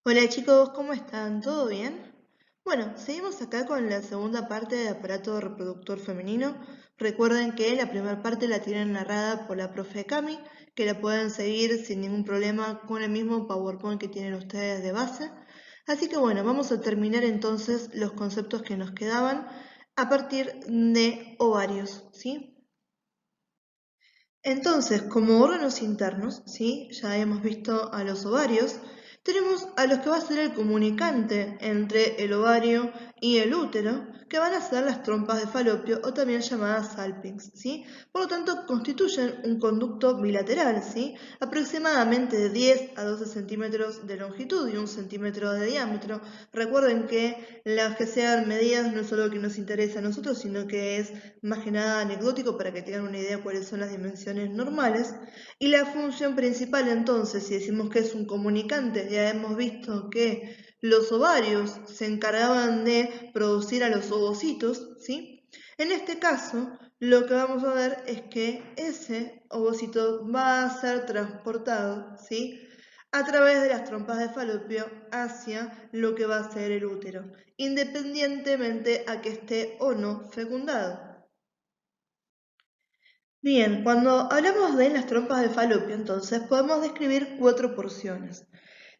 Hola chicos, ¿cómo están? ¿Todo bien? Bueno, seguimos acá con la segunda parte del aparato reproductor femenino. Recuerden que la primera parte la tienen narrada por la profe Cami, que la pueden seguir sin ningún problema con el mismo PowerPoint que tienen ustedes de base. Así que bueno, vamos a terminar entonces los conceptos que nos quedaban a partir de ovarios, ¿sí? Entonces, como órganos internos, ¿sí? Ya hemos visto a los ovarios, tenemos a los que va a ser el comunicante entre el ovario y el útero, que van a ser las trompas de falopio o también llamadas salpinx, ¿sí? Por lo tanto, constituyen un conducto bilateral, ¿sí? Aproximadamente de 10 a 12 centímetros de longitud y 1 centímetro de diámetro. Recuerden que las que sean medidas no es algo que nos interesa a nosotros, sino que es más que nada anecdótico para que tengan una idea de cuáles son las dimensiones normales. Y la función principal entonces, si decimos que es un comunicante, ya hemos visto que los ovarios se encargaban de producir a los ovocitos, ¿sí? En este caso, lo que vamos a ver es que ese ovocito va a ser transportado, ¿sí? A través de las trompas de falopio hacia lo que va a ser el útero, independientemente a que esté o no fecundado. Bien, cuando hablamos de las trompas de falopio, entonces podemos describir 4 porciones.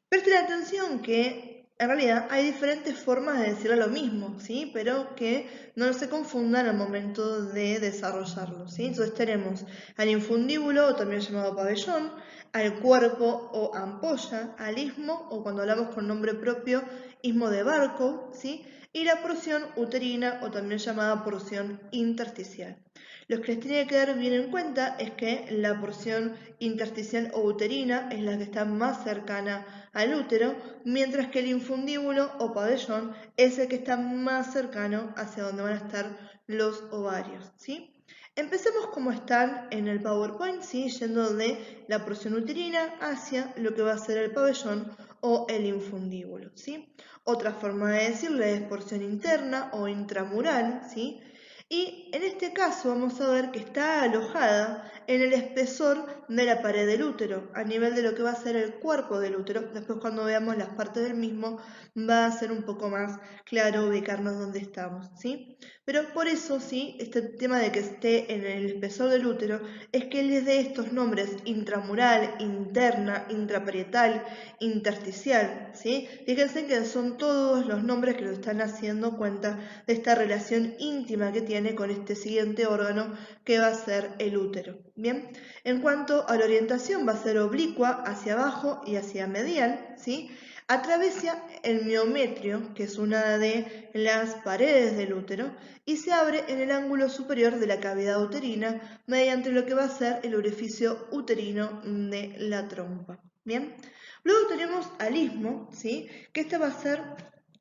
Presten atención que en realidad hay diferentes formas de decirlo lo mismo, ¿sí? Pero que no se confundan al momento de desarrollarlo, ¿sí? Entonces tenemos al infundíbulo, o también llamado pabellón, al cuerpo o ampolla, al istmo, o cuando hablamos con nombre propio, istmo de Barco, ¿sí? Y la porción uterina, o también llamada porción intersticial. Lo que les tiene que dar bien en cuenta es que la porción intersticial o uterina es la que está más cercana al útero, mientras que el infundíbulo o pabellón es el que está más cercano hacia donde van a estar los ovarios, ¿sí? Empecemos como están en el PowerPoint, ¿sí? Yendo de la porción uterina hacia lo que va a ser el pabellón o el infundíbulo, ¿sí? Otra forma de decirle es porción interna o intramural, ¿sí? Y en este caso vamos a ver que está alojada en el espesor de la pared del útero, a nivel de lo que va a ser el cuerpo del útero. Después cuando veamos las partes del mismo va a ser un poco más claro ubicarnos dónde estamos, ¿sí? Pero por eso, sí, este tema de que esté en el espesor del útero es que les dé estos nombres intramural, interna, intraparietal, intersticial, ¿sí? Fíjense que son todos los nombres que nos están haciendo cuenta de esta relación íntima que tiene con este siguiente órgano que va a ser el útero. Bien, en cuanto a la orientación va a ser oblicua hacia abajo y hacia medial, ¿sí? Atraviesa el miometrio, que es una de las paredes del útero, y se abre en el ángulo superior de la cavidad uterina mediante lo que va a ser el orificio uterino de la trompa. Bien, luego tenemos al istmo, ¿sí? Que este va a ser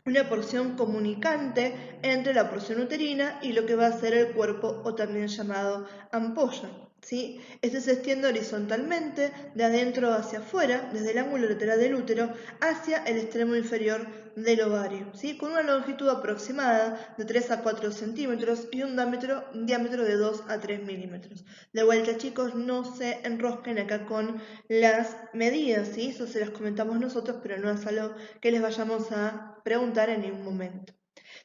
una porción comunicante entre la porción uterina y lo que va a ser el cuerpo o también llamado ampolla, ¿sí? Este se extiende horizontalmente de adentro hacia afuera, desde el ángulo lateral del útero hacia el extremo inferior del ovario, ¿sí? Con una longitud aproximada de 3 a 4 centímetros y un diámetro de 2 a 3 milímetros. De vuelta, chicos, no se enrosquen acá con las medidas, ¿sí? Eso se las comentamos nosotros, pero no es algo que les vayamos a preguntar en ningún momento.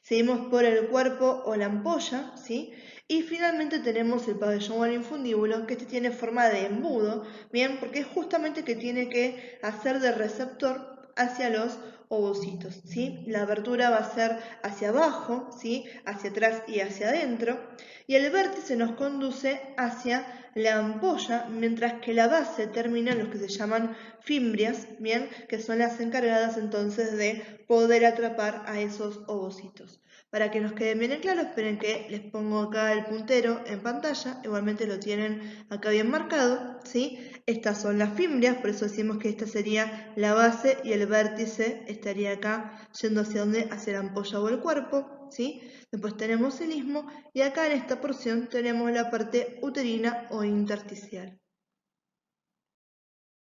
Seguimos por el cuerpo o la ampolla, ¿sí? Y finalmente tenemos el pabellón o el infundíbulo, que este tiene forma de embudo, ¿bien? Porque es justamente que tiene que hacer de receptor hacia los ovocitos, ¿sí? La abertura va a ser hacia abajo, ¿sí? Hacia atrás y hacia adentro, y el vértice nos conduce hacia la ampolla, mientras que la base termina en los que se llaman fimbrias, ¿bien? Que son las encargadas entonces de poder atrapar a esos ovocitos. Para que nos queden bien en claro, esperen que les pongo acá el puntero en pantalla, igualmente lo tienen acá bien marcado, ¿sí? Estas son las fimbrias, por eso decimos que esta sería la base y el vértice estaría acá yendo hacia donde, hacia la ampolla o el cuerpo, ¿sí? Después tenemos el istmo y acá en esta porción tenemos la parte uterina o intersticial.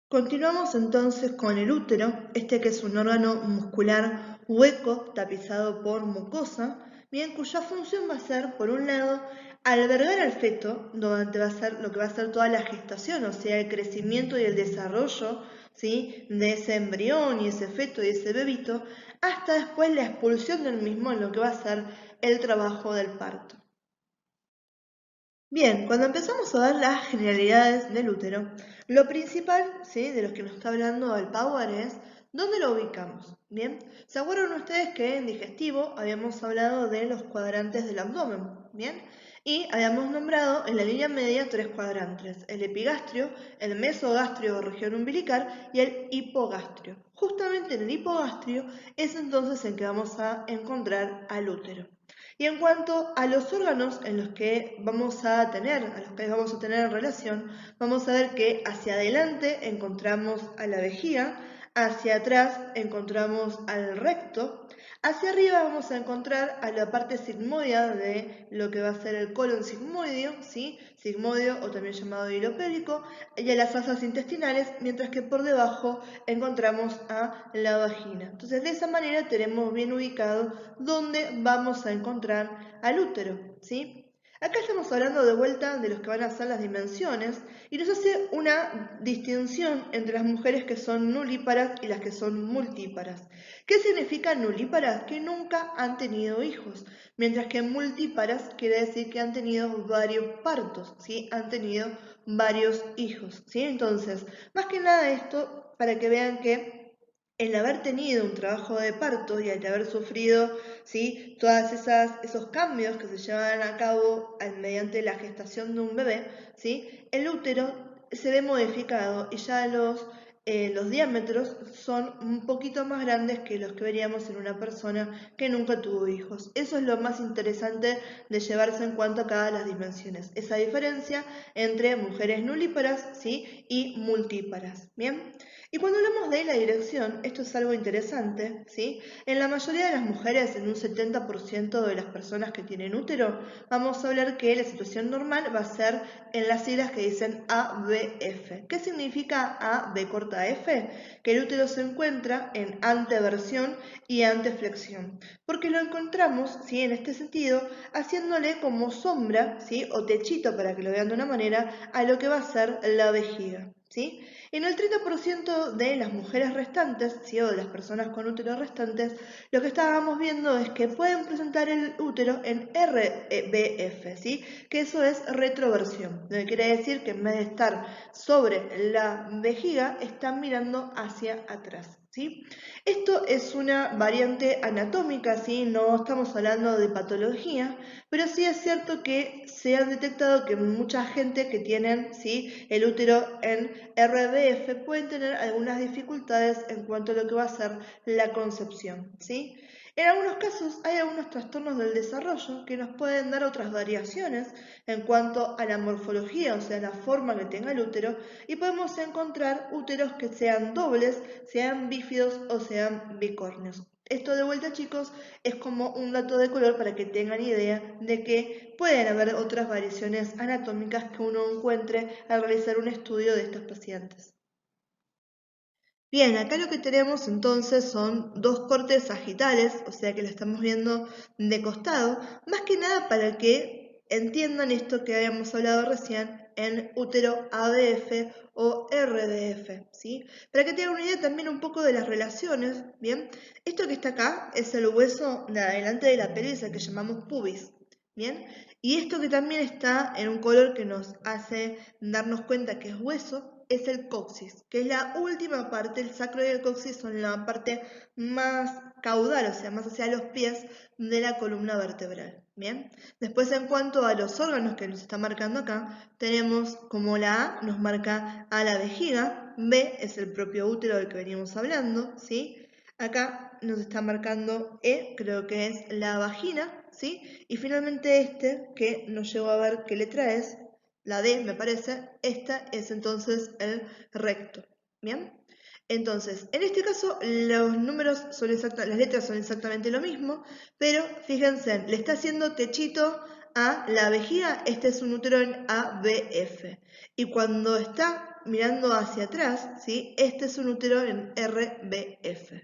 Continuamos entonces con el útero, este que es un órgano muscular hueco tapizado por mucosa, bien, cuya función va a ser, por un lado, albergar al feto, donde va a ser lo que va a ser toda la gestación, o sea, el crecimiento y el desarrollo ¿sí? De ese embrión y ese feto y ese bebito, hasta después la expulsión del mismo en lo que va a ser el trabajo del parto. Bien, cuando empezamos a ver las generalidades del útero, lo principal, ¿sí? De lo que nos está hablando el Power es ¿dónde lo ubicamos? Bien, ¿se acuerdan ustedes que en digestivo habíamos hablado de los cuadrantes del abdomen? Bien, y habíamos nombrado en la línea media 3 cuadrantes: el epigastrio, el mesogastrio o región umbilical y el hipogastrio. Justamente en el hipogastrio es entonces en que vamos a encontrar al útero. Y en cuanto a los órganos en los que vamos a tener, a los que vamos a tener en relación, vamos a ver que hacia adelante encontramos a la vejiga, hacia atrás encontramos al recto, hacia arriba vamos a encontrar a la parte sigmoidea de lo que va a ser el colon sigmoideo, ¿sí? Sigmoideo o también llamado hilo pélvico, y a las asas intestinales, mientras que por debajo encontramos a la vagina. Entonces de esa manera tenemos bien ubicado dónde vamos a encontrar al útero, ¿sí? Acá estamos hablando de vuelta de los que van a ser las dimensiones y nos hace una distinción entre las mujeres que son nulíparas y las que son multíparas. ¿Qué significa nulíparas? Que nunca han tenido hijos, mientras que multíparas quiere decir que han tenido varios partos, ¿sí? Han tenido varios hijos, ¿sí? Entonces, más que nada esto para que vean que el haber tenido un trabajo de parto y el haber sufrido, ¿sí? Todos esos cambios que se llevan a cabo mediante la gestación de un bebé, ¿sí? El útero se ve modificado y ya los diámetros son un poquito más grandes que los que veríamos en una persona que nunca tuvo hijos. Eso es lo más interesante de llevarse en cuenta cada las dimensiones, esa diferencia entre mujeres nulíparas, ¿sí? Y multíparas, ¿bien? Y cuando hablamos de la dirección, esto es algo interesante, ¿sí? En la mayoría de las mujeres, en un 70% de las personas que tienen útero, vamos a hablar que la situación normal va a ser en las siglas que dicen ABF. ¿Qué significa AB corta F? Que el útero se encuentra en anteversión y anteflexión, porque lo encontramos, ¿sí? En este sentido, haciéndole como sombra, ¿sí? O techito, para que lo vean de una manera, a lo que va a ser la vejiga, ¿sí? En el 30% de las mujeres restantes, ¿sí? O de las personas con útero restantes, lo que estábamos viendo es que pueden presentar el útero en RBF, ¿sí? Que eso es retroversión, lo que quiere decir que en vez de estar sobre la vejiga, están mirando hacia atrás, ¿sí? Esto es una variante anatómica, ¿sí? No estamos hablando de patología, pero sí es cierto que se han detectado que mucha gente que tienen, ¿sí? El útero en RBF pueden tener algunas dificultades en cuanto a lo que va a ser la concepción, ¿sí? En algunos casos hay algunos trastornos del desarrollo que nos pueden dar otras variaciones en cuanto a la morfología, o sea, la forma que tenga el útero, y podemos encontrar úteros que sean dobles, sean bífidos o sean bicórneos. Esto de vuelta, chicos, es como un dato de color para que tengan idea de que pueden haber otras variaciones anatómicas que uno encuentre al realizar un estudio de estos pacientes. Bien, acá lo que tenemos entonces son dos cortes sagitales, o sea que lo estamos viendo de costado, más que nada para que entiendan esto que habíamos hablado recién en útero ABF o RDF, ¿sí? Para que tengan una idea también un poco de las relaciones, ¿bien? Esto que está acá es el hueso de adelante de la pelvis, que llamamos pubis, ¿bien? Y esto que también está en un color que nos hace darnos cuenta que es hueso, es el coxis, que es la última parte. El sacro y el coxis son la parte más caudal, o sea, más hacia los pies de la columna vertebral. Bien, después en cuanto a los órganos que nos está marcando acá, tenemos como la A nos marca a la vejiga, B es el propio útero del que venimos hablando, ¿sí? Acá nos está marcando E, creo que es la vagina, ¿sí? Y finalmente este, que no llego a ver qué letra es, la D me parece, esta es entonces el recto, ¿bien? Entonces, en este caso los números son las letras son exactamente lo mismo, pero fíjense, le está haciendo techito a la vejiga, este es un útero en ABF, y cuando está mirando hacia atrás, ¿sí? Este es un útero en RBF.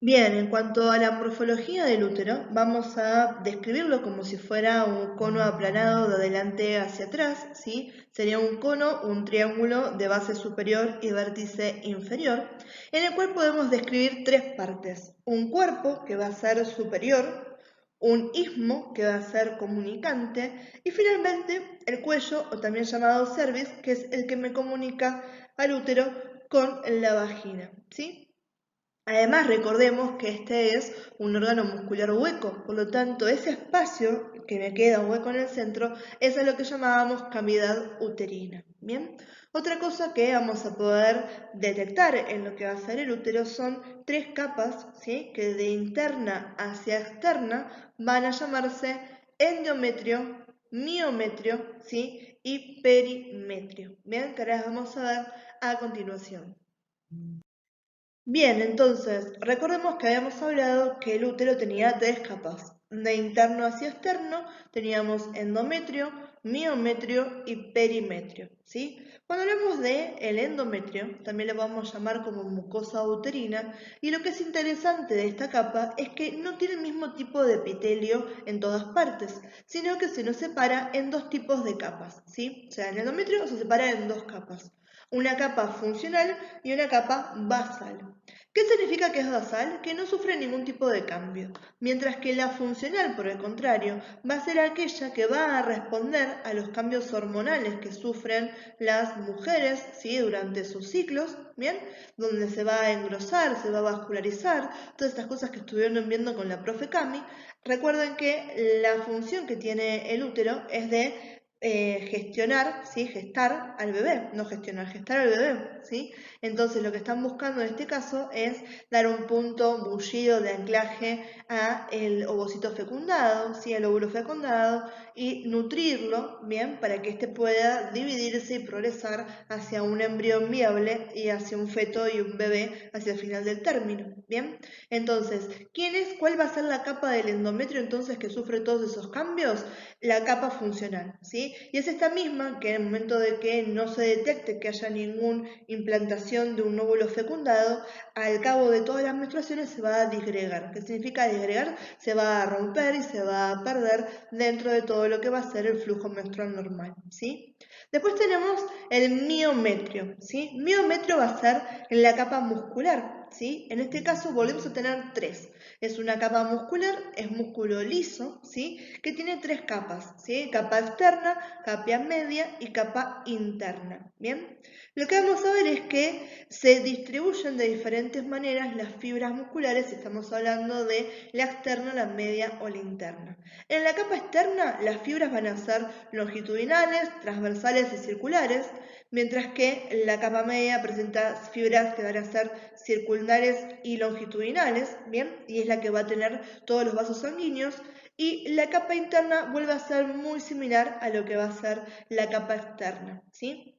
Bien, en cuanto a la morfología del útero, vamos a describirlo como si fuera un cono aplanado de adelante hacia atrás, ¿sí? Sería un cono, un triángulo de base superior y vértice inferior, en el cual podemos describir tres partes. Un cuerpo, que va a ser superior, un istmo, que va a ser comunicante, y finalmente el cuello, o también llamado cervix, que es el que me comunica al útero con la vagina, ¿sí? Además, recordemos que este es un órgano muscular hueco, por lo tanto, ese espacio que me queda hueco en el centro es a lo que llamábamos cavidad uterina. Bien, otra cosa que vamos a poder detectar en lo que va a ser el útero son tres capas, ¿sí? Que de interna hacia externa van a llamarse endometrio, miometrio, ¿sí? Y perimetrio. Bien, que ahora las vamos a ver a continuación. Bien, entonces, recordemos que habíamos hablado que el útero tenía tres capas. De interno hacia externo teníamos endometrio, miometrio y perimetrio, ¿sí? Cuando hablamos de el endometrio, también lo vamos a llamar como mucosa uterina, y lo que es interesante de esta capa es que no tiene el mismo tipo de epitelio en todas partes, sino que se nos separa en dos tipos de capas, ¿sí? O sea, el endometrio se separa en dos capas, una capa funcional y una capa basal. ¿Qué significa que es basal? Que no sufre ningún tipo de cambio, mientras que la funcional, por el contrario, va a ser aquella que va a responder a los cambios hormonales que sufren las mujeres, ¿sí? Durante sus ciclos, ¿bien? Donde se va a engrosar, se va a vascularizar, todas estas cosas que estuvieron viendo con la profe Cami. Recuerden que la función que tiene el útero es de gestionar, ¿sí? Gestar al bebé, no gestionar, gestar al bebé, ¿sí? Entonces lo que están buscando en este caso es dar un punto bullido de anclaje a el ovocito fecundado, ¿sí? Al óvulo fecundado, y nutrirlo, ¿bien? Para que éste pueda dividirse y progresar hacia un embrión viable y hacia un feto y un bebé hacia el final del término, ¿bien? Entonces, ¿cuál va a ser la capa del endometrio entonces que sufre todos esos cambios? La capa funcional, ¿sí? Y es esta misma que en el momento de que no se detecte que haya ninguna implantación de un óvulo fecundado, al cabo de todas las menstruaciones se va a disgregar. ¿Qué significa disgregar? Se va a romper y se va a perder dentro de todo lo que va a ser el flujo menstrual normal, ¿sí? Después tenemos el miometrio, ¿sí? Miometrio va a ser en la capa muscular, ¿sí? En este caso volvemos a tener tres. Es una capa muscular, es músculo liso, ¿sí? Que tiene tres capas, ¿sí? Capa externa, capa media y capa interna, ¿bien? Lo que vamos a ver es que se distribuyen de diferentes maneras las fibras musculares si estamos hablando de la externa, la media o la interna. En la capa externa las fibras van a ser longitudinales, transversales y circulares, mientras que la capa media presenta fibras que van a ser circulares y longitudinales, ¿bien? Y es la que va a tener todos los vasos sanguíneos, y la capa interna vuelve a ser muy similar a lo que va a ser la capa externa, ¿sí?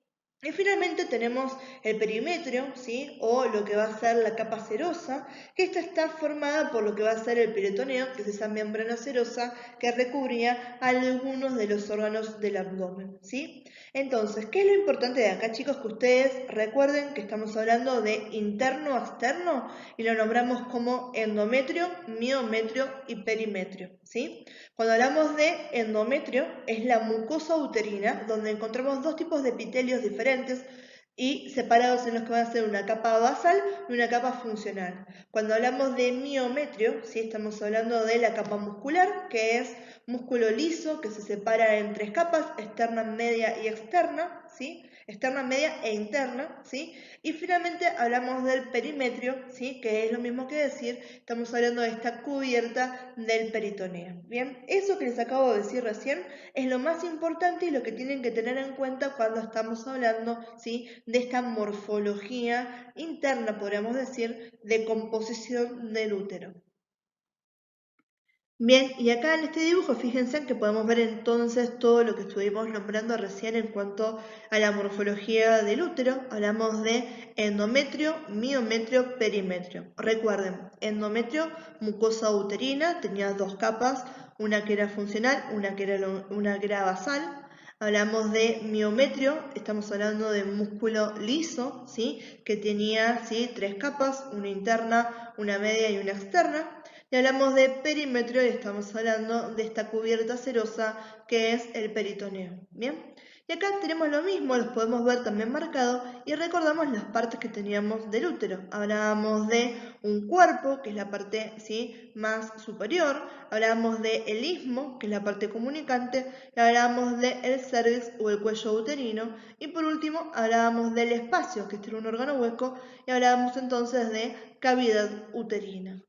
Y finalmente tenemos el perimetrio, ¿sí? O lo que va a ser la capa serosa, que esta está formada por lo que va a ser el peritoneo, que es esa membrana serosa que recubría algunos de los órganos del abdomen, ¿sí? Entonces, ¿qué es lo importante de acá, chicos? Que ustedes recuerden que estamos hablando de interno a externo y lo nombramos como endometrio, miometrio y perimetrio, ¿sí? Cuando hablamos de endometrio, es la mucosa uterina, donde encontramos dos tipos de epitelios diferentes y separados en los que van a ser una capa basal y una capa funcional. Cuando hablamos de miometrio, ¿sí? Estamos hablando de la capa muscular, que es músculo liso, que se separa en tres capas, externa, media y externa, ¿sí? Externa, media e interna, ¿sí? Y finalmente hablamos del perimetrio, ¿sí? Que es lo mismo que decir, estamos hablando de esta cubierta del peritoneo. Bien, eso que les acabo de decir recién es lo más importante y lo que tienen que tener en cuenta cuando estamos hablando, ¿sí? De esta morfología interna, podríamos decir, de composición del útero. Bien, y acá en este dibujo fíjense que podemos ver entonces todo lo que estuvimos nombrando recién en cuanto a la morfología del útero. Hablamos de endometrio, miometrio, perimetrio. Recuerden, endometrio, mucosa uterina, tenía dos capas, una que era funcional, una que era basal. Hablamos de miometrio, estamos hablando de músculo liso, ¿sí? Que tenía, ¿sí?, 3 capas, una interna, una media y una externa. Y hablamos de perimetrio y estamos hablando de esta cubierta serosa que es el peritoneo, ¿bien? Y acá tenemos lo mismo, los podemos ver también marcados y recordamos las partes que teníamos del útero. Hablábamos de un cuerpo, que es la parte, ¿sí?, más superior. Hablábamos del istmo, que es la parte comunicante. Y hablábamos del cervix o el cuello uterino. Y por último hablábamos del espacio, que es un órgano hueco. Y hablábamos entonces de cavidad uterina.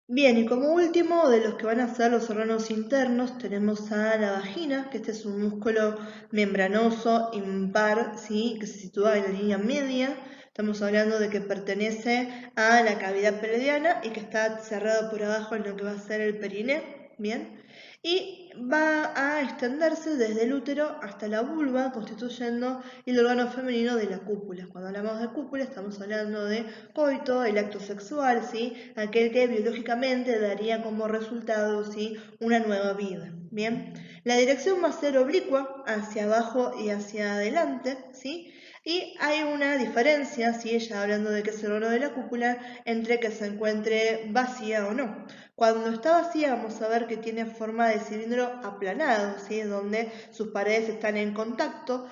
Bien, y como último de los que van a ser los órganos internos, tenemos a la vagina, que este es un músculo membranoso impar, ¿sí?, que se sitúa en la línea media. Estamos hablando de que pertenece a la cavidad pelviana y que está cerrado por abajo en lo que va a ser el periné, ¿bien? Y va a extenderse desde el útero hasta la vulva, constituyendo el órgano femenino de la cúpula. Cuando hablamos de cúpula estamos hablando de coito, el acto sexual, ¿sí?, aquel que biológicamente daría como resultado, ¿sí?, una nueva vida. Bien, la dirección va a ser oblicua, hacia abajo y hacia adelante, ¿sí? Y hay una diferencia, ¿sí?, ya hablando de que es el órgano de la cúpula, entre que se encuentre vacía o no. Cuando está vacía vamos a ver que tiene forma de cilindro aplanado, ¿sí?, donde sus paredes están en contacto,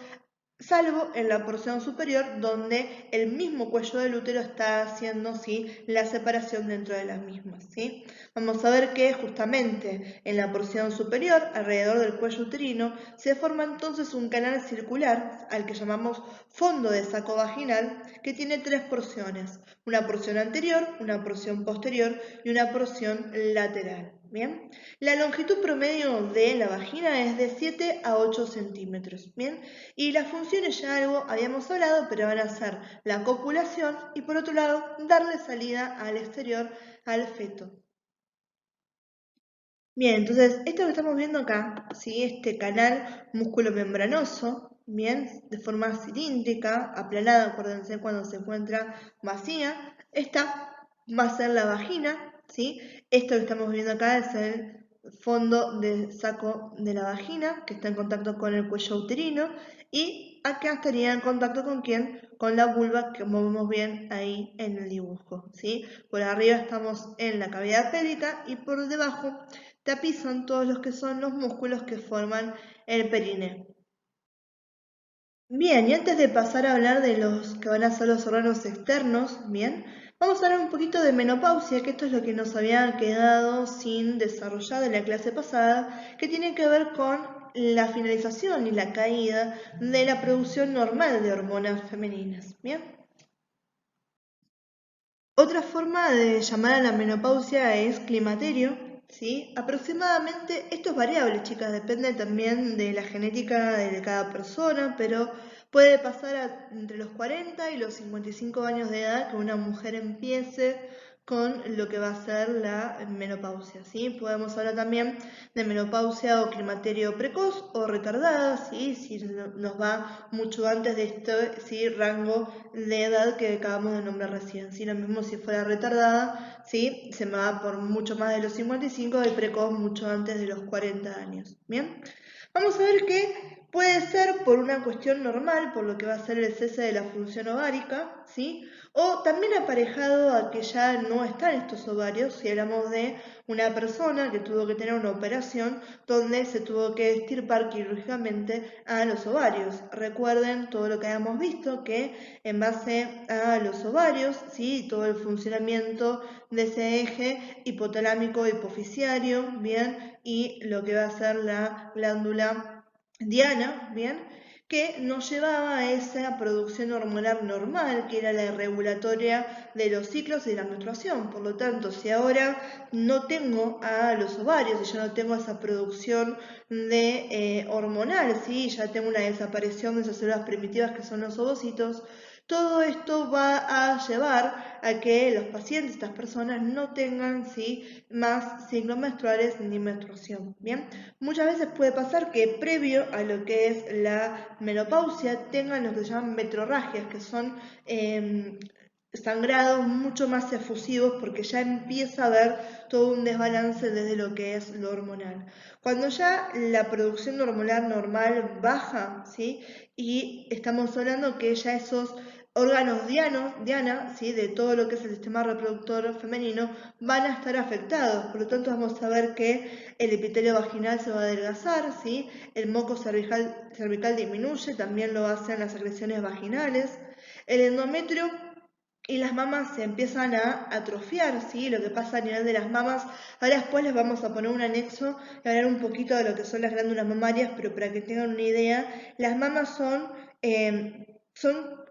salvo en la porción superior donde el mismo cuello del útero está haciendo, ¿sí?, la separación dentro de las mismas, ¿sí? Vamos a ver que justamente en la porción superior, alrededor del cuello uterino, se forma entonces un canal circular al que llamamos fondo de saco vaginal, que tiene 3 porciones, una porción anterior, una porción posterior y una porción lateral. Bien, la longitud promedio de la vagina es de 7 a 8 centímetros. Bien, y las funciones ya algo habíamos hablado, pero van a ser la copulación y por otro lado darle salida al exterior al feto. Bien, entonces esto que estamos viendo acá, ¿sí?, este canal músculo membranoso, bien, de forma cilíndrica, aplanada, acuérdense cuando se encuentra vacía, esta va a ser la vagina, ¿sí? Esto que estamos viendo acá es el fondo del saco de la vagina, que está en contacto con el cuello uterino, y acá estaría en contacto con ¿quién? Con la vulva, que vemos bien ahí en el dibujo, ¿sí? Por arriba estamos en la cavidad pélvica y por debajo tapizan todos los que son los músculos que forman el periné. Bien, y antes de pasar a hablar de los que van a ser los órganos externos, bien, vamos a hablar un poquito de menopausia, que esto es lo que nos había quedado sin desarrollar en la clase pasada, que tiene que ver con la finalización y la caída de la producción normal de hormonas femeninas, bien. Otra forma de llamar a la menopausia es climaterio, ¿sí? Aproximadamente, esto es variable, chicas, depende también de la genética de cada persona, pero puede pasar entre los 40 y los 55 años de edad que una mujer empiece con lo que va a ser la menopausia, ¿sí? Podemos hablar también de menopausia o climaterio precoz o retardada, ¿sí?, si nos va mucho antes de este, ¿sí?, rango de edad que acabamos de nombrar recién, ¿sí? Lo mismo si fuera retardada, ¿sí?, se me va por mucho más de los 55 y precoz mucho antes de los 40 años, ¿bien? Vamos a ver que puede ser por una cuestión normal, por lo que va a ser el cese de la función ovárica, ¿sí?, o también aparejado a que ya no están estos ovarios, si hablamos de una persona que tuvo que tener una operación donde se tuvo que extirpar quirúrgicamente a los ovarios. Recuerden todo lo que habíamos visto, que en base a los ovarios, ¿sí?, todo el funcionamiento de ese eje hipotalámico hipoficiario, ¿bien?, y lo que va a ser la glándula diana, ¿bien?, que nos llevaba a esa producción hormonal normal, que era la regulatoria de los ciclos y de la menstruación. Por lo tanto, si ahora no tengo a los ovarios y ya no tengo esa producción de hormonal, ¿sí?, ya tengo una desaparición de esas células primitivas que son los ovocitos, todo esto va a llevar a que los pacientes, estas personas, no tengan, ¿sí?, más ciclos menstruales ni menstruación. Bien, muchas veces puede pasar que previo a lo que es la menopausia tengan lo que se llaman metrorragias, que son sangrados mucho más efusivos porque ya empieza a haber todo un desbalance desde lo que es lo hormonal. Cuando ya la producción hormonal normal baja, ¿sí? Y estamos hablando que ya esos órganos diana, ¿sí? De todo lo que es el sistema reproductor femenino van a estar afectados. Por lo tanto, vamos a ver que el epitelio vaginal se va a adelgazar, ¿sí? El moco cervical disminuye, también lo hacen las secreciones vaginales. El endometrio y las mamas se empiezan a atrofiar, ¿sí? Lo que pasa a nivel de las mamas. Ahora después les vamos a poner un anexo y hablar un poquito de lo que son las glándulas mamarias, pero para que tengan una idea, las mamas son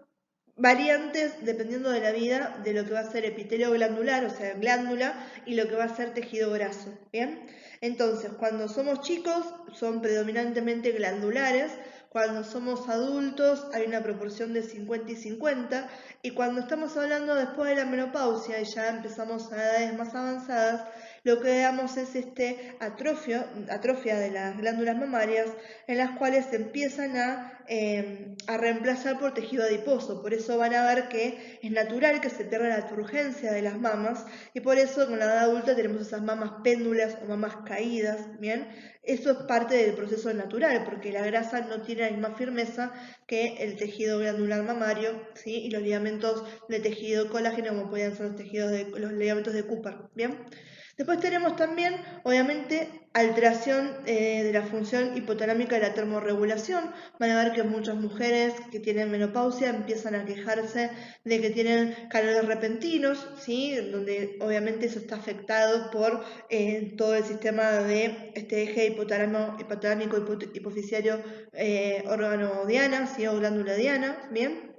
variantes dependiendo de la vida de lo que va a ser epitelio glandular, o sea, glándula, y lo que va a ser tejido graso, ¿bien? Entonces, cuando somos chicos son predominantemente glandulares, cuando somos adultos hay una proporción de 50 y 50, y cuando estamos hablando después de la menopausia y ya empezamos a edades más avanzadas, lo que veamos es atrofia de las glándulas mamarias, en las cuales se empiezan a reemplazar por tejido adiposo. Por eso van a ver que es natural que se pierda la turgencia de las mamas, y por eso con la edad adulta tenemos esas mamas péndulas o mamas caídas, ¿bien? Eso es parte del proceso natural, porque la grasa no tiene la misma firmeza que el tejido glandular mamario, ¿sí? Y los ligamentos de tejido colágeno, como pueden ser los ligamentos de Cooper, ¿bien? Después tenemos también, obviamente, alteración de la función hipotalámica de la termorregulación. Van a ver que muchas mujeres que tienen menopausia empiezan a quejarse de que tienen calores repentinos, ¿sí? Donde obviamente eso está afectado por todo el sistema de este eje hipotalámico hipoficiario órgano diana, ¿sí? O glándula diana, ¿bien?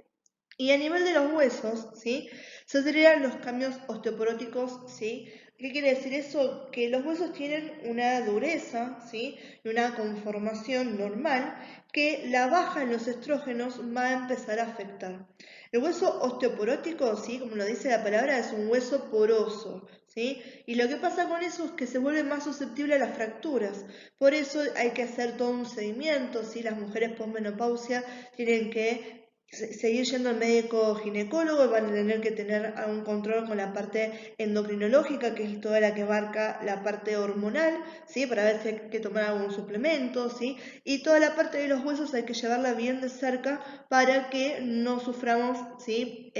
Y a nivel de los huesos, ¿sí? Se aceleran los cambios osteoporóticos, ¿sí? ¿Qué quiere decir eso? Que los huesos tienen una dureza, ¿sí? Y una conformación normal que la baja en los estrógenos va a empezar a afectar. El hueso osteoporótico, ¿sí? Como lo dice la palabra, es un hueso poroso, ¿sí? Y lo que pasa con eso es que se vuelve más susceptible a las fracturas. Por eso hay que hacer todo un seguimiento, ¿sí? Las mujeres posmenopausia tienen que seguir yendo al médico ginecólogo, van a tener que tener un control con la parte endocrinológica, que es toda la que abarca la parte hormonal, ¿sí? Para ver si hay que tomar algún suplemento, ¿sí? Y toda la parte de los huesos hay que llevarla bien de cerca para que no suframos, ¿sí?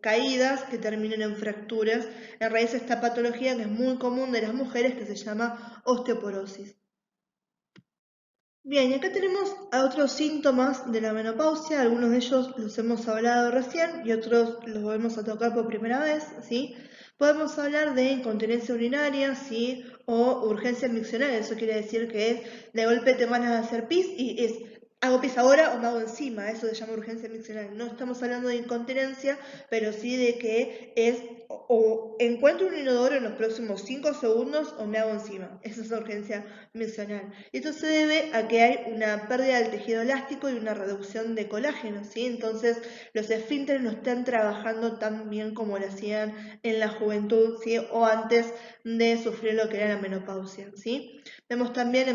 Caídas que terminen en fracturas. En raíz de esta patología que es muy común de las mujeres, que se llama osteoporosis. Bien, y acá tenemos a otros síntomas de la menopausia, algunos de ellos los hemos hablado recién y otros los volvemos a tocar por primera vez, ¿sí? Podemos hablar de incontinencia urinaria, ¿sí? O urgencia miccional, eso quiere decir que es de golpe te van a hacer pis y es hago pis ahora o me hago encima, eso se llama urgencia miccional. No estamos hablando de incontinencia, pero sí de que es o encuentro un inodoro en los próximos 5 segundos o me hago encima. Esa es la urgencia miccional. Y esto se debe a que hay una pérdida del tejido elástico y una reducción de colágeno, ¿sí? Entonces los esfínteres no están trabajando tan bien como lo hacían en la juventud, ¿sí? O antes de sufrir lo que era la menopausia, ¿sí? Vemos también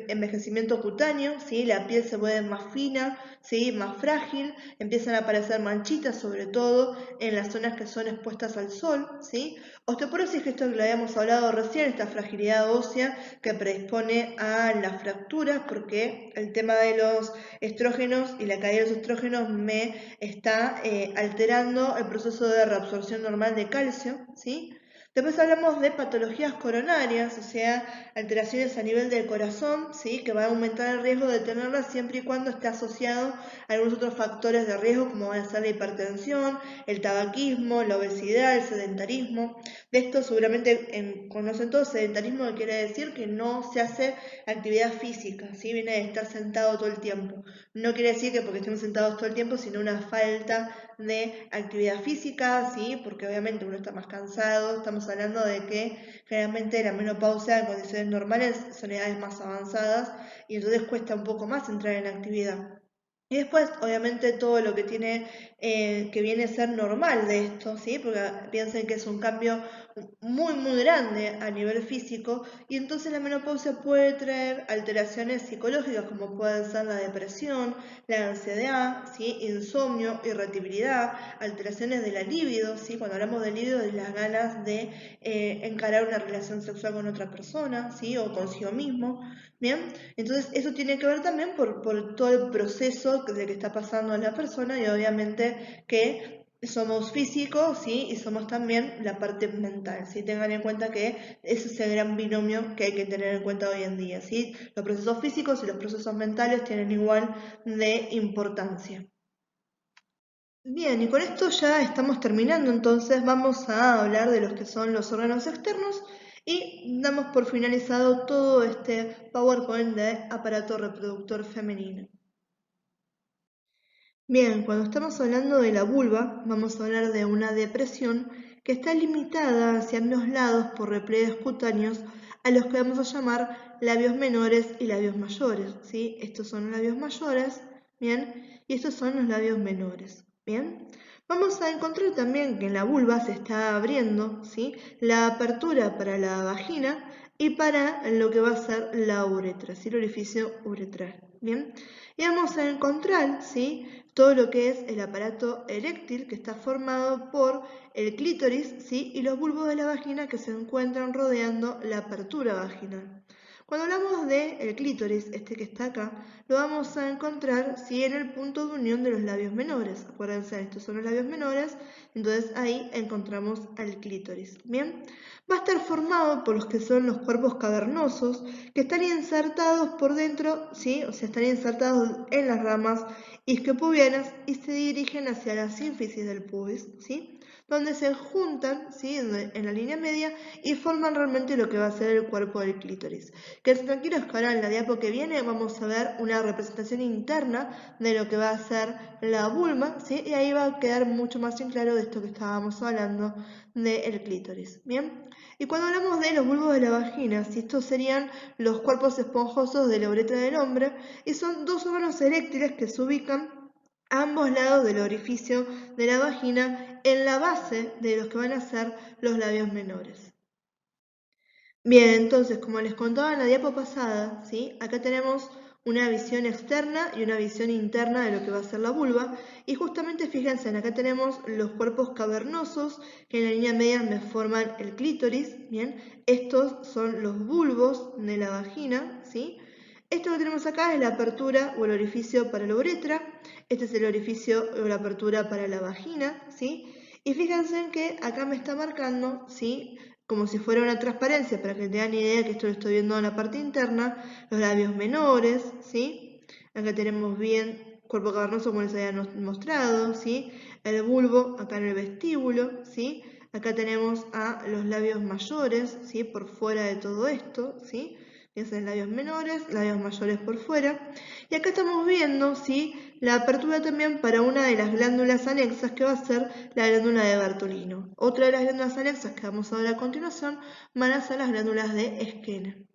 envejecimiento cutáneo, ¿sí? La piel se vuelve más fina, ¿sí? Más frágil, empiezan a aparecer manchitas, sobre todo en las zonas que son expuestas al sol, ¿sí? Osteoporosis, que esto que lo habíamos hablado recién, esta fragilidad ósea que predispone a las fracturas, porque el tema de los estrógenos y la caída de los estrógenos me está alterando el proceso de reabsorción normal de calcio, ¿sí? Después hablamos de patologías coronarias, o sea, alteraciones a nivel del corazón, ¿sí? Que va a aumentar el riesgo de tenerlas siempre y cuando esté asociado a algunos otros factores de riesgo, como van a ser la hipertensión, el tabaquismo, la obesidad, el sedentarismo. De esto seguramente conocen todos. Sedentarismo, que quiere decir que no se hace actividad física, ¿sí? Viene de estar sentado todo el tiempo. No quiere decir que porque estemos sentados todo el tiempo, sino una falta de actividad física, ¿sí? Porque obviamente uno está más cansado. Estamos hablando de que generalmente la menopausia en condiciones normales son edades más avanzadas y entonces cuesta un poco más entrar en actividad. Y después, obviamente, todo lo que tiene, que viene a ser normal de esto, ¿sí? Porque piensen que es un cambio muy grande a nivel físico y entonces la menopausia puede traer alteraciones psicológicas como pueden ser la depresión, la ansiedad, ¿sí? Insomnio, irritabilidad, alteraciones de la libido, ¿sí? Cuando hablamos de libido es las ganas de encarar una relación sexual con otra persona, ¿sí? O consigo mismo, ¿bien? Entonces eso tiene que ver también por todo el proceso de que está pasando la persona y obviamente que somos físicos, ¿sí? Y somos también la parte mental, ¿sí? Tengan en cuenta que ese es el gran binomio que hay que tener en cuenta hoy en día, ¿sí? Los procesos físicos y los procesos mentales tienen igual de importancia. Bien, y con esto ya estamos terminando, entonces vamos a hablar de los que son los órganos externos y damos por finalizado todo este PowerPoint de aparato reproductor femenino. Bien, cuando estamos hablando de la vulva, vamos a hablar de una depresión que está limitada hacia ambos lados por repliegues cutáneos a los que vamos a llamar labios menores y labios mayores, ¿sí? Estos son los labios mayores, ¿bien? Y estos son los labios menores, ¿bien? Vamos a encontrar también que en la vulva se está abriendo, ¿sí? La apertura para la vagina y para lo que va a ser la uretra, ¿sí? El orificio uretral, ¿bien? Y vamos a encontrar, ¿sí? Todo lo que es el aparato eréctil que está formado por el clítoris, ¿sí? Y los bulbos de la vagina que se encuentran rodeando la apertura vaginal. Cuando hablamos del clítoris, este que está acá, lo vamos a encontrar ¿sí? En el punto de unión de los labios menores. Acuérdense, estos son los labios menores, entonces ahí encontramos al clítoris. Bien, va a estar formado por los que son los cuerpos cavernosos, que están insertados por dentro, ¿sí? O sea, están insertados en las ramas isquiopubianas y se dirigen hacia la sínfisis del pubis, ¿sí? Donde se juntan, ¿sí? En la línea media y forman realmente lo que va a ser el cuerpo del clítoris. Quédense tranquilos que ahora en la diapo que viene vamos a ver una representación interna de lo que va a ser la vulva, ¿sí? Y ahí va a quedar mucho más en claro de esto que estábamos hablando del clítoris, ¿bien? Y cuando hablamos de los bulbos de la vagina, si estos serían los cuerpos esponjosos de la uretra del hombre, y son dos órganos eréctiles que se ubican a ambos lados del orificio de la vagina en la base de los que van a ser los labios menores. Bien, entonces, como les contaba en la diapo pasada, ¿sí? Acá tenemos una visión externa y una visión interna de lo que va a ser la vulva. Y justamente fíjense, acá tenemos los cuerpos cavernosos que en la línea media me forman el clítoris, ¿bien? Estos son los bulbos de la vagina, ¿sí? Esto que tenemos acá es la apertura o el orificio para la uretra. Este es el orificio o la apertura para la vagina, ¿sí? Y fíjense que acá me está marcando, ¿sí? Como si fuera una transparencia, para que tengan idea que esto lo estoy viendo en la parte interna, los labios menores, ¿sí? Acá tenemos bien cuerpo cavernoso como les había mostrado, ¿sí? El bulbo acá en el vestíbulo, ¿sí? Acá tenemos a los labios mayores, ¿sí? Por fuera de todo esto, ¿sí? Piensen en labios menores, labios mayores por fuera. Y acá estamos viendo, ¿sí? La apertura también para una de las glándulas anexas que va a ser la glándula de Bartolino. Otra de las glándulas anexas que vamos a ver a continuación van a ser las glándulas de Skene.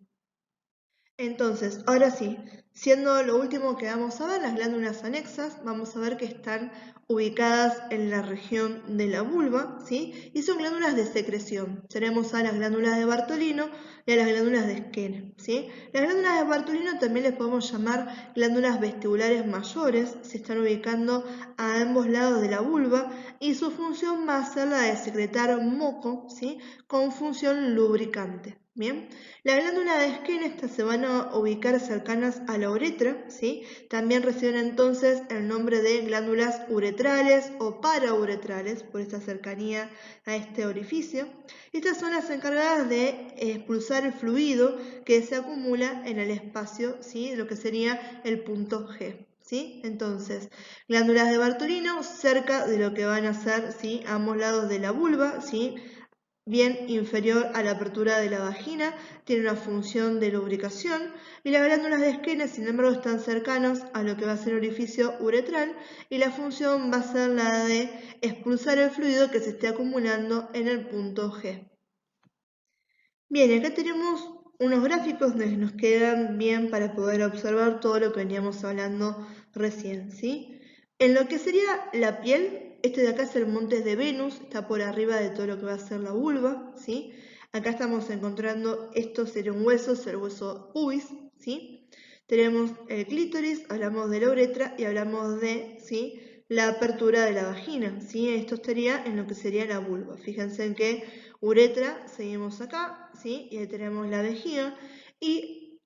Entonces, ahora sí, siendo lo último que vamos a ver, las glándulas anexas, vamos a ver que están ubicadas en la región de la vulva, ¿sí? Y son glándulas de secreción. Tenemos a las glándulas de Bartolino y a las glándulas de Skene, ¿sí? Las glándulas de Bartolino también les podemos llamar glándulas vestibulares mayores, se están ubicando a ambos lados de la vulva y su función va a ser la de secretar moco, ¿sí? Con función lubricante. Bien, la glándula de Skene estas se van a ubicar cercanas a la uretra, ¿sí? También reciben entonces el nombre de glándulas uretrales o parauretrales por esta cercanía a este orificio. Estas son las encargadas de expulsar el fluido que se acumula en el espacio, ¿sí? Lo que sería el punto G. ¿Sí? Entonces, glándulas de Bartolino cerca de lo que van a ser, ¿sí? A ambos lados de la vulva, ¿sí? Bien inferior a la apertura de la vagina, tiene una función de lubricación y las glándulas de Skene, sin embargo, están cercanos a lo que va a ser el orificio uretral y la función va a ser la de expulsar el fluido que se esté acumulando en el punto G. Bien, acá tenemos unos gráficos que nos quedan bien para poder observar todo lo que veníamos hablando recién, ¿sí? En lo que sería la piel, este de acá es el monte de Venus, está por arriba de todo lo que va a ser la vulva, ¿sí? Acá estamos encontrando, esto sería un hueso, es el hueso pubis, ¿sí? Tenemos el clítoris, hablamos de la uretra y hablamos de, ¿sí?, la apertura de la vagina, ¿sí? Esto estaría en lo que sería la vulva. Fíjense en que uretra, seguimos acá, ¿sí? Y ahí tenemos la vejiga. Y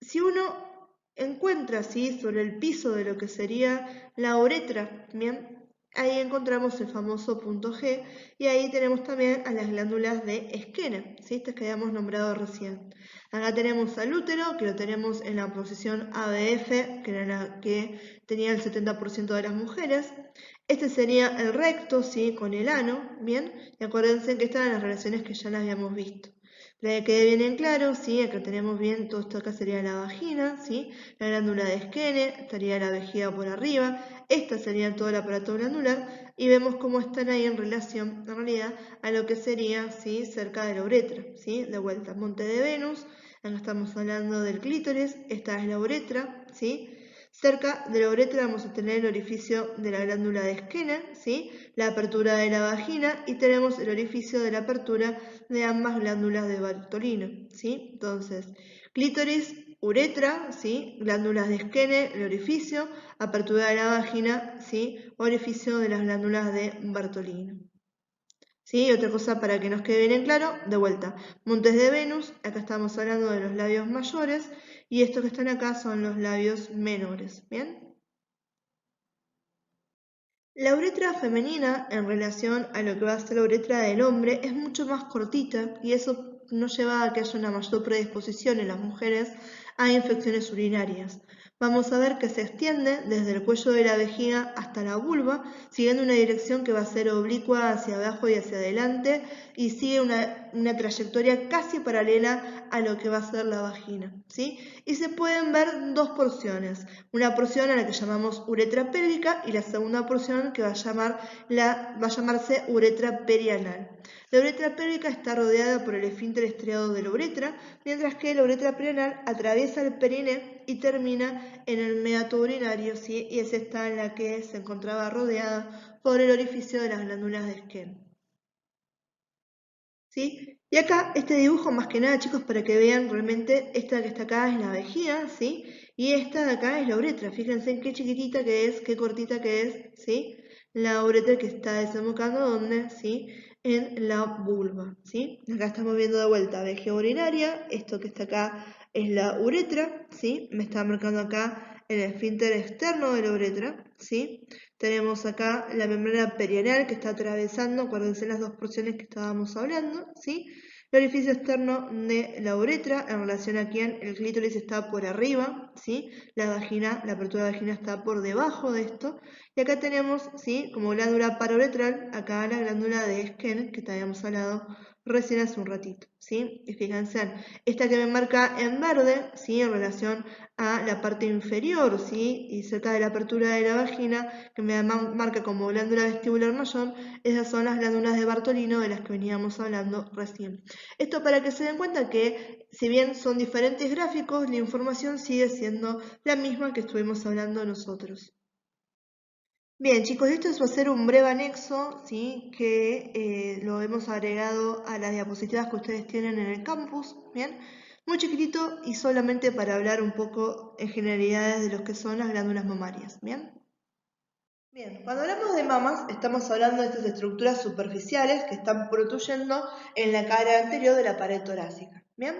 si uno encuentra, ¿sí?, sobre el piso de lo que sería la uretra, ¿bien? Ahí encontramos el famoso punto G y ahí tenemos también a las glándulas de Skene, ¿sí?, estas que habíamos nombrado recién. Acá tenemos al útero, que lo tenemos en la posición ABF, que era la que tenía el 70% de las mujeres. Este sería el recto, ¿sí?, con el ano, ¿bien? Y acuérdense que estas eran las relaciones que ya las habíamos visto. Para que quede bien en claro, ¿sí?, acá tenemos bien, todo esto acá sería la vagina, ¿sí?, la glándula de Skene, estaría la vejiga por arriba, esta sería todo el aparato glandular, y vemos cómo están ahí en relación, en realidad, a lo que sería, ¿sí?, cerca de la uretra, ¿sí?, de vuelta, monte de Venus, acá estamos hablando del clítoris, esta es la uretra, ¿sí?, cerca de la uretra vamos a tener el orificio de la glándula de Skene, ¿sí?, la apertura de la vagina y tenemos el orificio de la apertura de ambas glándulas de Bartolino, ¿sí? Entonces, clítoris, uretra, ¿sí?, glándulas de Skene, el orificio, apertura de la vagina, ¿sí?, orificio de las glándulas de Bartolino. ¿Sí? Otra cosa para que nos quede bien en claro, de vuelta, montes de Venus, acá estamos hablando de los labios mayores y estos que están acá son los labios menores, ¿bien? La uretra femenina en relación a lo que va a ser la uretra del hombre es mucho más cortita y eso no lleva a que haya una mayor predisposición en las mujeres a infecciones urinarias. Vamos a ver que se extiende desde el cuello de la vejiga hasta la vulva, siguiendo una dirección que va a ser oblicua hacia abajo y hacia adelante y sigue una trayectoria casi paralela a lo que va a ser la vagina, ¿sí? Y se pueden ver dos porciones, una porción a la que llamamos uretra pélvica y la segunda porción que va a llamarse uretra perianal. La uretra pélvica está rodeada por el esfínter estriado de la uretra, mientras que la uretra perianal atraviesa el periné y termina en el meato urinario, ¿sí?, y es esta en la que se encontraba rodeada por el orificio de las glándulas de Skene, ¿sí? Y acá este dibujo más que nada, chicos, para que vean realmente esta que está acá es la vejiga, ¿sí? Y esta de acá es la uretra. Fíjense en qué chiquitita que es, qué cortita que es, ¿sí? La uretra que está desembocando, ¿dónde? ¿Sí? En la vulva, ¿sí? Acá estamos viendo de vuelta vejiga urinaria, esto que está acá es la uretra, ¿sí? Me está marcando acá el esfínter externo de la uretra, ¿sí? Tenemos acá la membrana perianal que está atravesando, acuérdense las dos porciones que estábamos hablando, ¿sí? El orificio externo de la uretra, en relación a quien el clítoris está por arriba, ¿sí? La vagina, la apertura de la vagina está por debajo de esto. Y acá tenemos, ¿sí?, como glándula parouretral, acá la glándula de Skene, que habíamos hablado recién hace un ratito, ¿sí? Y fíjense, esta que me marca en verde, ¿sí?, en relación a la parte inferior, ¿sí?, y cerca de la apertura de la vagina, que me marca como glándula vestibular mayor, esas son las glándulas de Bartolino de las que veníamos hablando recién. Esto para que se den cuenta que, si bien son diferentes gráficos, la información sigue siendo la misma que estuvimos hablando nosotros. Bien, chicos, esto va a ser un breve anexo, ¿sí?, que lo hemos agregado a las diapositivas que ustedes tienen en el campus, ¿bien? Muy chiquitito y solamente para hablar un poco en generalidades de lo que son las glándulas mamarias, ¿bien? Bien, cuando hablamos de mamas, estamos hablando de estas estructuras superficiales que están protuyendo en la cara anterior de la pared torácica. Bien,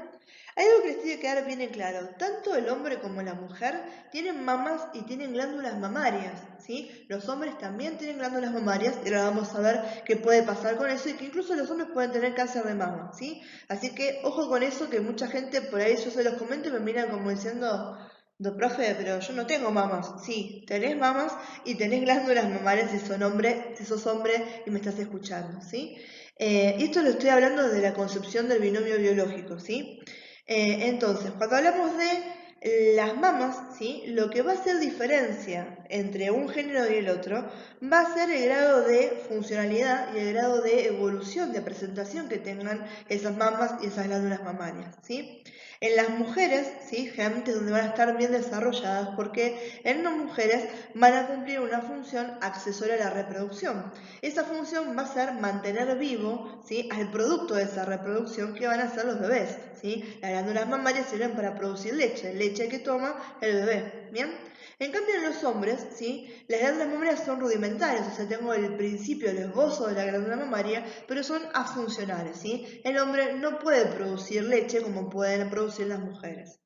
hay algo que les tiene que quedar bien en claro: tanto el hombre como la mujer tienen mamas y tienen glándulas mamarias, ¿sí? Los hombres también tienen glándulas mamarias y ahora vamos a ver qué puede pasar con eso y que incluso los hombres pueden tener cáncer de mama, ¿sí? Así que ojo con eso, que mucha gente por ahí, yo se los comento y me miran como diciendo: no, profe, pero yo no tengo mamas. Sí, tenés mamas y tenés glándulas mamarias si sos hombre y me estás escuchando, ¿sí? Esto lo estoy hablando desde la concepción del binomio biológico, ¿sí? Entonces, cuando hablamos de las mamas, ¿sí?, lo que va a hacer diferencia entre un género y el otro va a ser el grado de funcionalidad y el grado de evolución, de presentación que tengan esas mamas y esas glándulas mamarias, ¿sí? En las mujeres, ¿sí? Generalmente es donde van a estar bien desarrolladas porque en las mujeres van a cumplir una función accesoria a la reproducción. Esa función va a ser mantener vivo, ¿sí? Al producto de esa reproducción que van a ser los bebés, ¿sí? Las glándulas mamarias sirven para producir leche, leche que toma el bebé, ¿bien? En cambio en los hombres, ¿sí? Las glándulas mamarias son rudimentarias, o sea, tengo el principio, el esbozo de la glándula mamaria, pero son afuncionales, ¿sí? El hombre no puede producir leche como pueden producir las mujeres.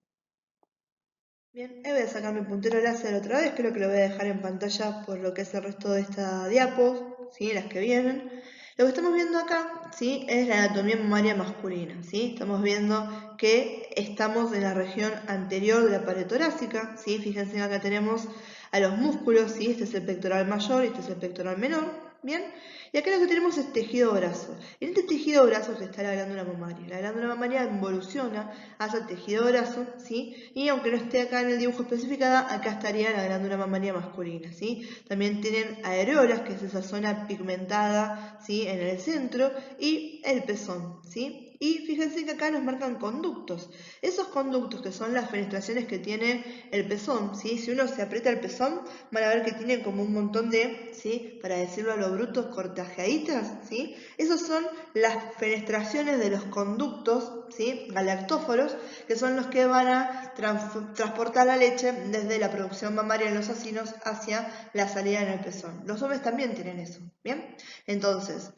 Bien, voy a sacar mi puntero láser otra vez, creo que lo voy a dejar en pantalla por lo que es el resto de esta diapo, ¿sí? Las que vienen. Lo que estamos viendo acá, ¿sí? Es la anatomía mamaria masculina, ¿sí? Estamos viendo que estamos en la región anterior de la pared torácica, ¿sí? Fíjense que acá tenemos a los músculos, ¿sí? Este es el pectoral mayor y este es el pectoral menor, ¿bien? Y acá lo que tenemos es tejido graso. En este tejido graso está la glándula mamaria. La glándula mamaria involuciona hacia el tejido graso, ¿sí? Y aunque no esté acá en el dibujo especificada, acá estaría la glándula mamaria masculina, ¿sí? También tienen areolas, que es esa zona pigmentada, ¿sí? En el centro, y el pezón, ¿sí? Y fíjense que acá nos marcan conductos. Esos conductos que son las fenestraciones que tiene el pezón, ¿sí? Si uno se aprieta el pezón, van a ver que tiene como un montón de, ¿sí? Para decirlo a lo bruto, cortajeaditas, ¿sí? Esos son las fenestraciones de los conductos, ¿sí? Galactóforos, que son los que van a transportar la leche desde la producción mamaria en los acinos hacia la salida en el pezón. Los hombres también tienen eso, ¿bien? Entonces,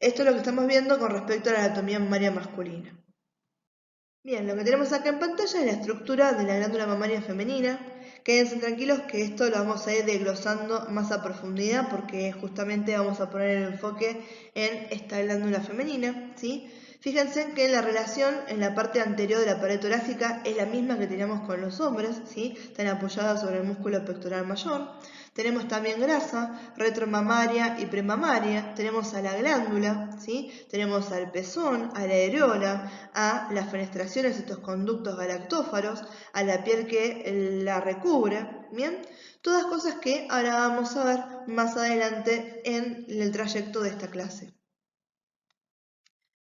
esto es lo que estamos viendo con respecto a la anatomía mamaria masculina. Bien, lo que tenemos acá en pantalla es la estructura de la glándula mamaria femenina. Quédense tranquilos que esto lo vamos a ir desglosando más a profundidad porque justamente vamos a poner el enfoque en esta glándula femenina, ¿sí? Fíjense que la relación en la parte anterior de la pared torácica es la misma que teníamos con los hombres, ¿sí? Están apoyadas sobre el músculo pectoral mayor. Tenemos también grasa, retromamaria y premamaria. Tenemos a la glándula, ¿sí? Tenemos al pezón, a la areola, a las fenestraciones, estos conductos galactófaros, a la piel que la recubre, ¿bien? Todas cosas que ahora vamos a ver más adelante en el trayecto de esta clase.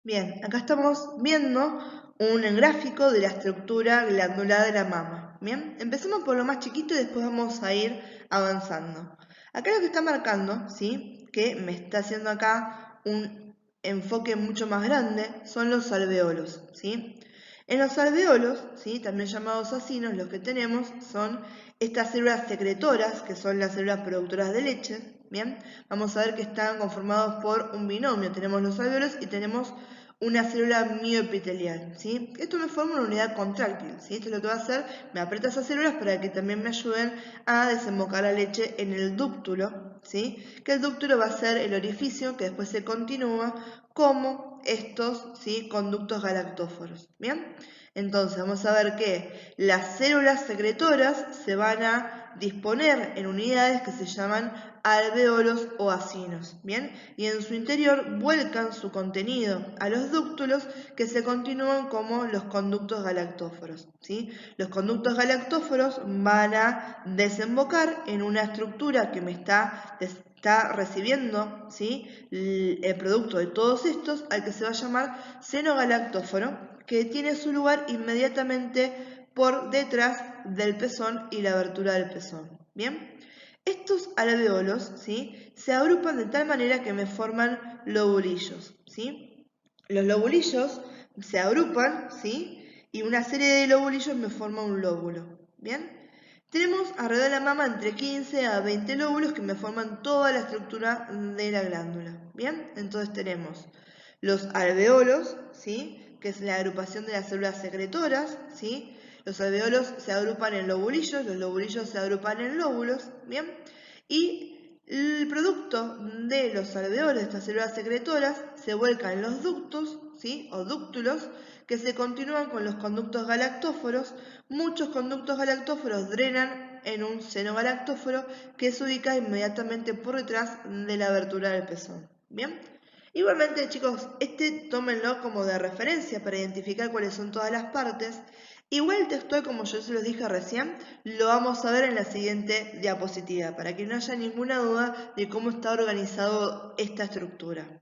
Bien, acá estamos viendo un gráfico de la estructura glandular de la mama. Bien, empecemos por lo más chiquito y después vamos a ir avanzando. Acá lo que está marcando, ¿sí? Que me está haciendo acá un enfoque mucho más grande, son los alveolos, ¿sí? En los alveolos, ¿sí? También llamados acinos, los que tenemos son estas células secretoras, que son las células productoras de leche, ¿bien? Vamos a ver que están conformados por un binomio. Tenemos los alveolos y tenemos una célula mioepitelial, ¿sí? Esto me forma una unidad contráctil, ¿sí? Esto es lo que va a hacer, me aprieta esas células para que también me ayuden a desembocar la leche en el dúctulo, ¿sí? Que el dúctulo va a ser el orificio que después se continúa como estos, ¿sí? Conductos galactóforos, ¿bien? Entonces vamos a ver que las células secretoras se van a disponer en unidades que se llaman alveolos o acinos, ¿bien? Y en su interior vuelcan su contenido a los dúctulos que se continúan como los conductos galactóforos, ¿sí? Los conductos galactóforos van a desembocar en una estructura que me está recibiendo, ¿sí? El producto de todos estos, al que se va a llamar seno galactóforo, que tiene su lugar inmediatamente por detrás del pezón y la abertura del pezón, ¿bien? Estos alveolos, ¿sí? Se agrupan de tal manera que me forman lobulillos, ¿sí? Los lobulillos se agrupan, ¿sí? Y una serie de lobulillos me forma un lóbulo, ¿bien? Tenemos alrededor de la mama entre 15 a 20 lóbulos que me forman toda la estructura de la glándula, ¿bien? Entonces tenemos los alveolos, ¿sí? Que es la agrupación de las células secretoras, ¿sí? Los alveolos se agrupan en lobulillos, los lobulillos se agrupan en lóbulos, ¿bien? Y el producto de los alveolos, de estas células secretoras, se vuelca en los ductos, ¿sí? O dúctulos, que se continúan con los conductos galactóforos. Muchos conductos galactóforos drenan en un seno galactóforo que se ubica inmediatamente por detrás de la abertura del pezón, ¿bien? Igualmente, chicos, tómenlo como de referencia para identificar cuáles son todas las partes. Igual textual, como yo se los dije recién, lo vamos a ver en la siguiente diapositiva, para que no haya ninguna duda de cómo está organizado esta estructura.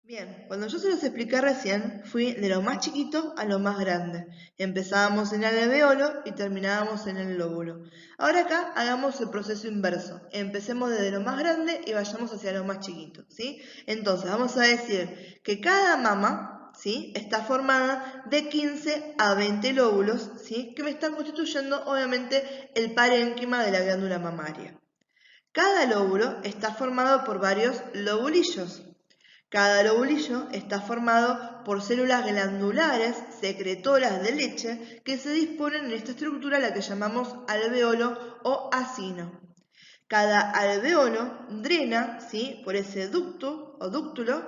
Bien, cuando yo se los expliqué recién, fui de lo más chiquito a lo más grande. Empezábamos en el alveolo y terminábamos en el lóbulo. Ahora acá hagamos el proceso inverso. Empecemos desde lo más grande y vayamos hacia lo más chiquito, ¿sí? Entonces vamos a decir que cada mama, ¿sí?, está formada de 15 a 20 lóbulos, ¿sí?, que me están constituyendo obviamente el parénquima de la glándula mamaria. Cada lóbulo está formado por varios lobulillos. Cada lobulillo está formado por células glandulares secretoras de leche que se disponen en esta estructura a la que llamamos alveolo o acino. Cada alveolo drena, ¿sí?, por ese ducto o dúctulo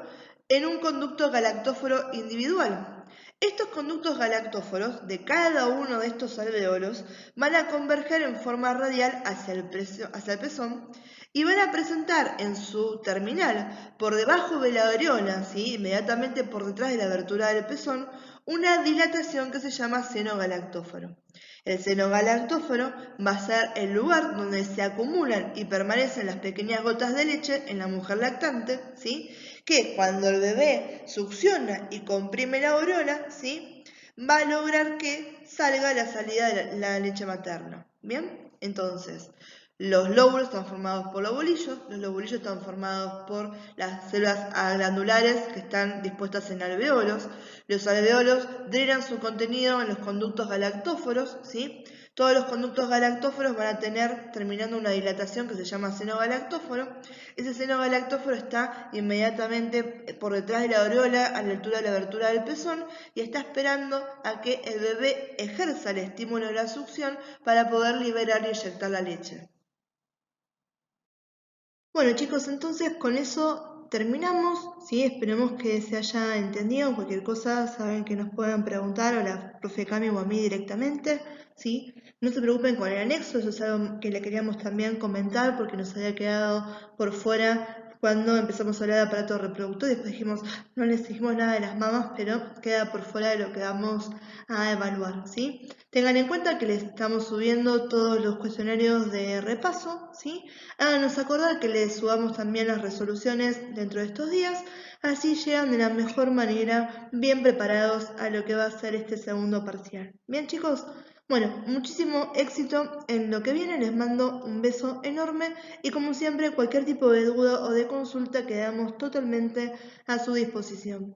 en un conducto galactóforo individual. Estos conductos galactóforos de cada uno de estos alveolos van a converger en forma radial hacia el pezón y van a presentar en su terminal, por debajo de la areola, ¿sí?, inmediatamente por detrás de la abertura del pezón, una dilatación que se llama seno galactóforo. El seno galactóforo va a ser el lugar donde se acumulan y permanecen las pequeñas gotas de leche en la mujer lactante, ¿sí?, que cuando el bebé succiona y comprime la areola, ¿sí?, va a lograr que salga la salida de la leche materna. ¿Bien? Entonces, los lóbulos están formados por lobulillos, los lobulillos están formados por las células glandulares que están dispuestas en alveolos, los alveolos drenan su contenido en los conductos galactóforos, ¿sí? Todos los conductos galactóforos van a tener terminando una dilatación que se llama seno galactóforo. Ese seno galactóforo está inmediatamente por detrás de la areola a la altura de la abertura del pezón y está esperando a que el bebé ejerza el estímulo de la succión para poder liberar y eyectar la leche. Bueno chicos, entonces con eso terminamos, ¿sí? Esperemos que se haya entendido. Cualquier cosa saben que nos pueden preguntar a la profe Cami o a mí directamente, ¿sí? No se preocupen con el anexo, eso es algo que le queríamos también comentar porque nos había quedado por fuera cuando empezamos a hablar de aparato reproductor. Después dijimos, no les dijimos nada de las mamas, pero queda por fuera de lo que vamos a evaluar, ¿sí? Tengan en cuenta que les estamos subiendo todos los cuestionarios de repaso, ¿sí? Háganos acordar que les subamos también las resoluciones dentro de estos días, así llegan de la mejor manera, bien preparados a lo que va a ser este segundo parcial. Bien chicos, bueno, muchísimo éxito en lo que viene, les mando un beso enorme y como siempre cualquier tipo de duda o de consulta quedamos totalmente a su disposición.